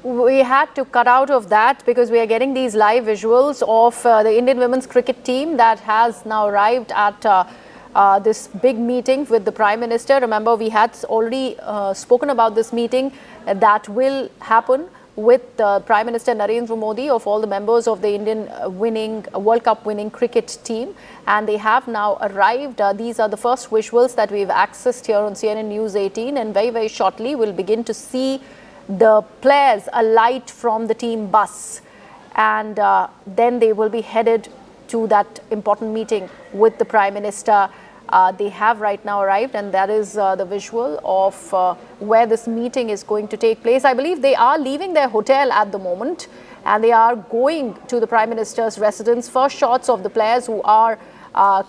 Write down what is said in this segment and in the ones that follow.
we had to cut out of that because we are getting these live visuals of the Indian women's cricket team that has now arrived at this big meeting with the Prime Minister. Remember, we had already spoken about this meeting that will happen with Prime Minister Narendra Modi of all the members of the Indian World Cup winning cricket team. And they have now arrived. These are the first visuals that we've accessed here on CNN News 18. And very, very shortly, we'll begin to see the players alight from the team bus. And then they will be headed to that important meeting with the Prime Minister. They have right now arrived, and that is the visual of where this meeting is going to take place. I believe they are leaving their hotel at the moment, and they are going to the Prime Minister's residence. First shots of the players who are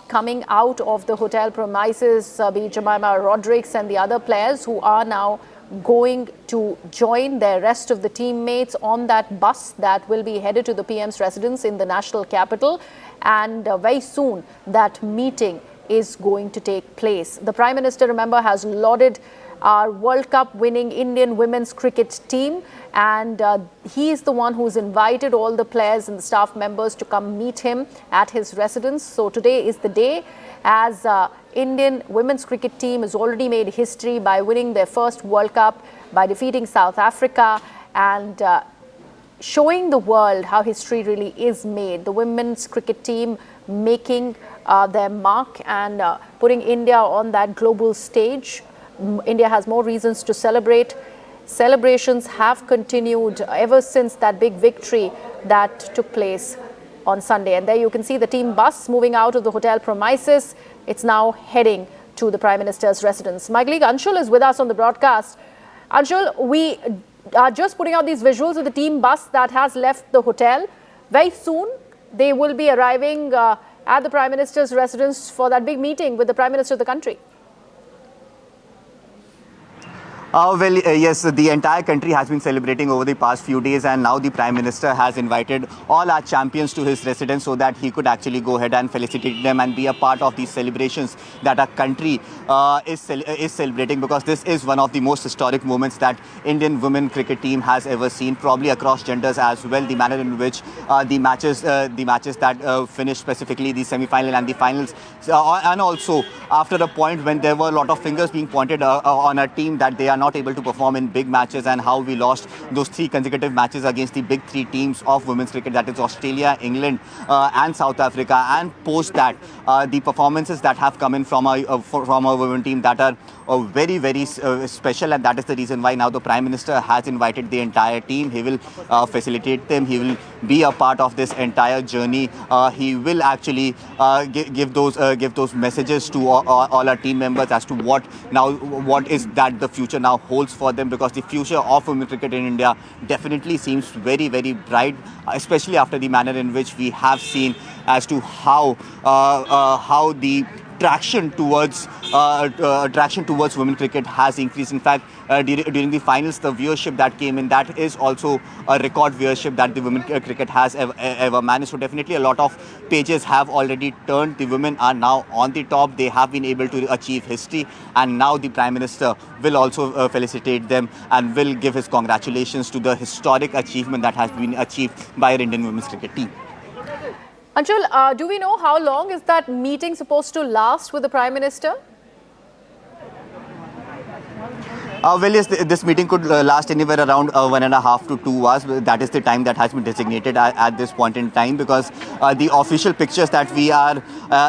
coming out of the hotel premises, be it Jemima Rodrigues and the other players who are now going to join their rest of the teammates on that bus that will be headed to the PM's residence in the national capital. And very soon that meeting is going to take place. The Prime Minister, remember, has lauded our World Cup winning Indian women's cricket team, and he is the one who's invited all the players and the staff members to come meet him at his residence. So today is the day, as Indian women's cricket team has already made history by winning their first World Cup, by defeating South Africa, and showing the world how history really is made. The women's cricket team making their mark and putting India on that global stage. India has more reasons to celebrate. Celebrations have continued ever since that big victory that took place on Sunday. And there you can see the team bus moving out of the hotel premises. It's now heading to the Prime Minister's residence. My colleague Anshul is with us on the broadcast. Anshul, we are just putting out these visuals of the team bus that has left the hotel. Very soon, they will be arriving at the Prime Minister's residence for that big meeting with the Prime Minister of the country. Yes, the entire country has been celebrating over the past few days, and now the Prime Minister has invited all our champions to his residence so that he could actually go ahead and felicitate them and be a part of these celebrations that our country is celebrating, because this is one of the most historic moments that Indian women cricket team has ever seen, probably across genders as well. The manner in which the matches that finished, specifically the semi-final and the finals, and also after a point when there were a lot of fingers being pointed on a team that they are not able to perform in big matches, and how we lost those 3 consecutive matches against the big 3 teams of women's cricket, that is Australia, England and South Africa. And post that, the performances that have come in from our women team that are very, very special, and that is the reason why now the Prime Minister has invited the entire team. He will facilitate them. He will be a part of this entire journey. He will actually give those messages to all our team members as to what is that the future now holds for them, because the future of women cricket in India definitely seems very, very bright, especially after the manner in which we have seen as to how the traction towards women cricket has increased. In fact, during the finals, the viewership that came in, that is also a record viewership that the women cricket has ever managed. So definitely a lot of pages have already turned. The women are now on the top. They have been able to achieve history, and now the Prime Minister will also felicitate them and will give his congratulations to the historic achievement that has been achieved by our Indian women's cricket team. Anshul, do we know how long is that meeting supposed to last with the Prime Minister? Well, yes, this meeting could last anywhere around 1.5 to 2 hours. That is the time that has been designated at this point in time, because the official pictures that we are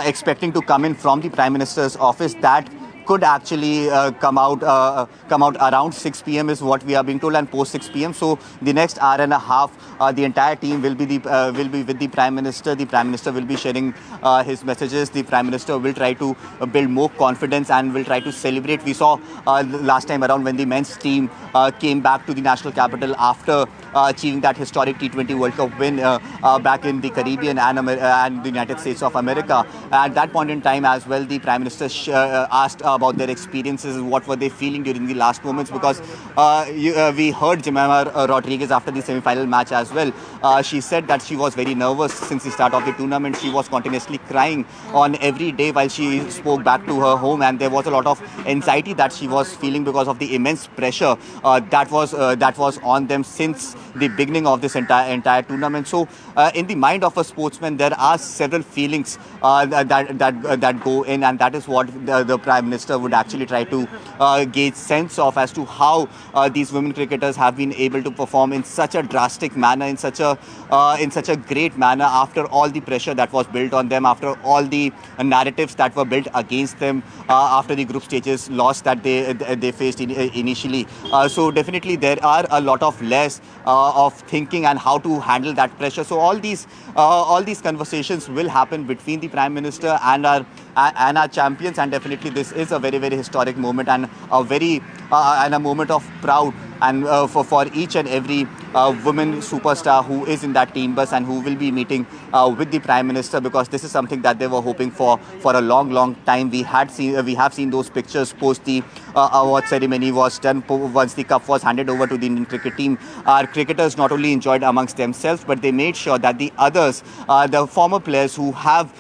expecting to come in from the Prime Minister's office, that could actually come out around 6 p.m. is what we are being told, and post 6 p.m. So the next hour and a half, the entire team will be with the Prime Minister. The Prime Minister will be sharing his messages. The Prime Minister will try to build more confidence and will try to celebrate. We saw last time around when the men's team came back to the national capital after achieving that historic T20 World Cup win back in the Caribbean and the United States of America. At that point in time as well, the Prime Minister asked about their experiences, what were they feeling during the last moments, because we heard Jemima Rodriguez after the semi-final match as well. She said that she was very nervous since the start of the tournament. She was continuously crying on every day while she spoke back to her home, and there was a lot of anxiety that she was feeling because of the immense pressure that was on them since the beginning of this entire tournament. So in the mind of a sportsman, there are several feelings that go in, and that is what the Prime Minister would actually try to gauge sense of as to how these women cricketers have been able to perform in such a drastic manner, in such a great manner, after all the pressure that was built on them, after all the narratives that were built against them, after the group stages loss that they faced initially. So definitely there are a lot of layers of thinking and how to handle that pressure. So all these conversations will happen between the Prime Minister and our champions, and definitely this is a very, very historic moment, and a moment of proud, and for each and every women superstar who is in that team bus and who will be meeting with the Prime Minister, because this is something that they were hoping for a long time. We have seen those pictures post the award ceremony was done, once the cup was handed over to the Indian cricket team. Our cricketers not only enjoyed amongst themselves, but they made sure that the others, the former players who have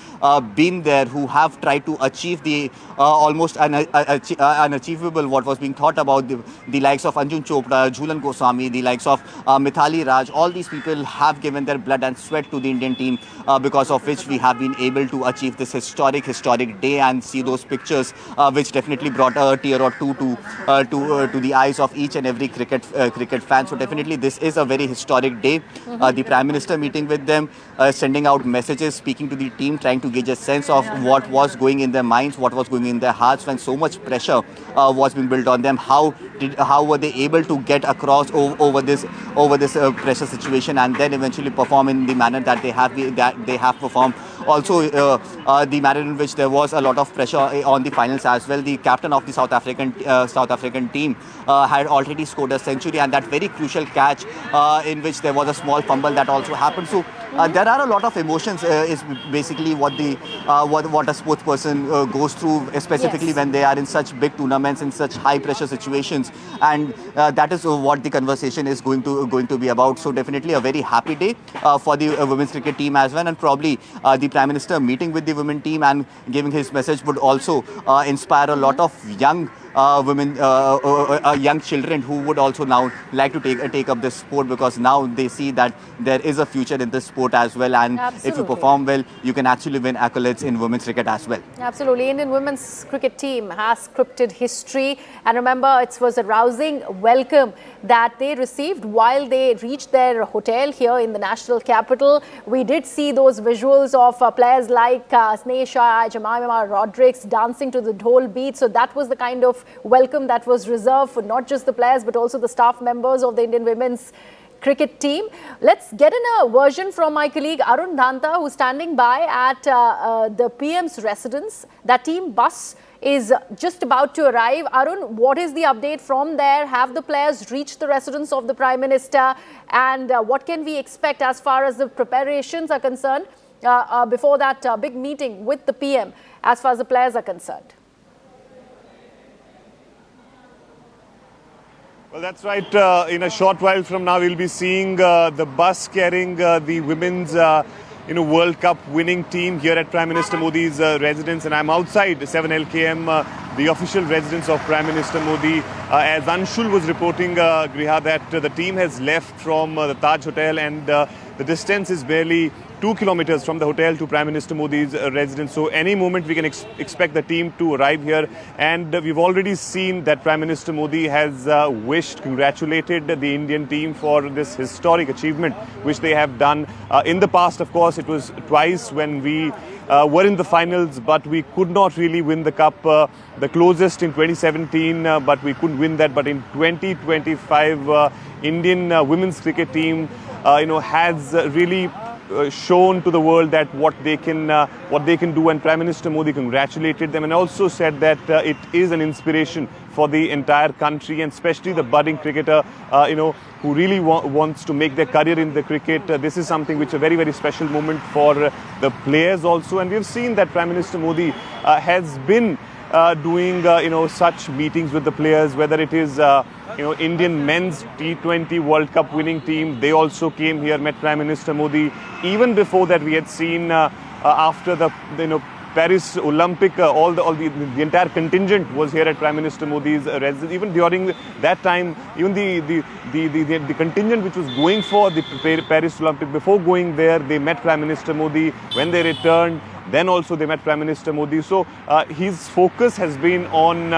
been there, who have tried to achieve the almost unachievable, what was being thought about, the likes of Anjum Chopra, Jhulan Goswami, the likes of Mithali Raj, all these people have given their blood and sweat to the Indian team, because of which we have been able to achieve this historic day, and see those pictures, which definitely brought a tear or two to the eyes of each and every cricket fan. So definitely this is a very historic day. The Prime Minister meeting with them, sending out messages, speaking to the team, trying to gauge a sense of what was going in their minds, what was going in their hearts when so much pressure was being built on them. How were they able to get across over this pressure situation, and then eventually perform in the manner that they have performed. Also, the manner in which there was a lot of pressure on the finals as well. The captain of the South African team had already scored a century, and that very crucial catch in which there was a small fumble that also happened. So there are a lot of emotions, is basically what a sports person goes through, specifically when they are in such big tournaments, in such high pressure situations, and that is what the conversation is going to be about. So definitely a very happy day for the women's cricket team as well, and probably the Prime Minister meeting with the women team and giving his message would also inspire a lot of young women, young children who would also now like to take up this sport, because now they see that there is a future in this sport as well, and if you perform well, you can actually win accolades in women's cricket as well. Absolutely. Indian women's cricket team has scripted history, and remember, it was a rousing welcome that they received while they reached their hotel here in the national capital. We did see those visuals of players like Sneha, Jemima Rodriguez dancing to the dhol beat. So that was the kind of welcome that was reserved for not just the players but also the staff members of the Indian women's cricket team. Let's get in a version from my colleague Arun Dhanta, who's standing by at the PM's residence. That team bus is just about to arrive. Arun, what is the update from there? Have the players reached the residence of the Prime Minister? And what can we expect as far as the preparations are concerned before that big meeting with the PM as far as the players are concerned? Well, that's right. In a short while from now, we'll be seeing the bus carrying the women's World Cup winning team here at Prime Minister Modi's residence. And I'm outside 7LKM, the official residence of Prime Minister Modi. As Anshul was reporting, Griha, that the team has left from the Taj Hotel, and the distance is barely 2 kilometers from the hotel to Prime Minister Modi's residence. So any moment we can expect the team to arrive here. And we've already seen that Prime Minister Modi has congratulated the Indian team for this historic achievement which they have done. In the past, of course, it was twice when we were in the finals, but we could not really win the cup. The closest in 2017, but we couldn't win that. But in 2025, Indian women's cricket team, has really shown to the world that what they can do, and Prime Minister Modi congratulated them and also said that it is an inspiration for the entire country, and especially the budding cricketer who really wants to make their career in the cricket. This is something which is a very, very special moment for the players also, and we've seen that Prime Minister Modi has been doing such meetings with the players, whether it is Indian men's T20 World Cup winning team. They also came here, met Prime Minister Modi. Even before that, we had seen after the Paris Olympic, the entire contingent was here at Prime Minister Modi's residence. Even during that time, even the contingent which was going for the Paris Olympic, before going there, they met Prime Minister Modi. When they returned, then also they met Prime Minister Modi. So his focus has been on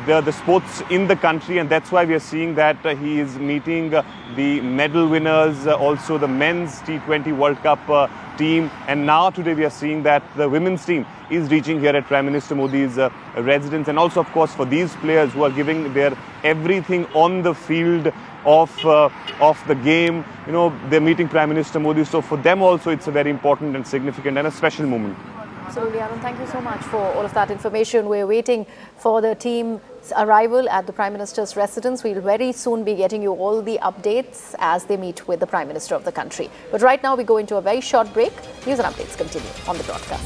the sports in the country, and that's why we are seeing that he is meeting the medal winners, also the men's T20 World Cup team, and now today we are seeing that the women's team is reaching here at Prime Minister Modi's residence. And also, of course, for these players who are giving their everything on the field of the game, they're meeting Prime Minister Modi. So for them also, it's a very important and significant and a special moment. Absolutely, Arun. Thank you so much for all of that information. We're waiting for the team's arrival at the Prime Minister's residence. We'll very soon be getting you all the updates as they meet with the Prime Minister of the country. But right now, we go into a very short break. News and updates continue on the broadcast.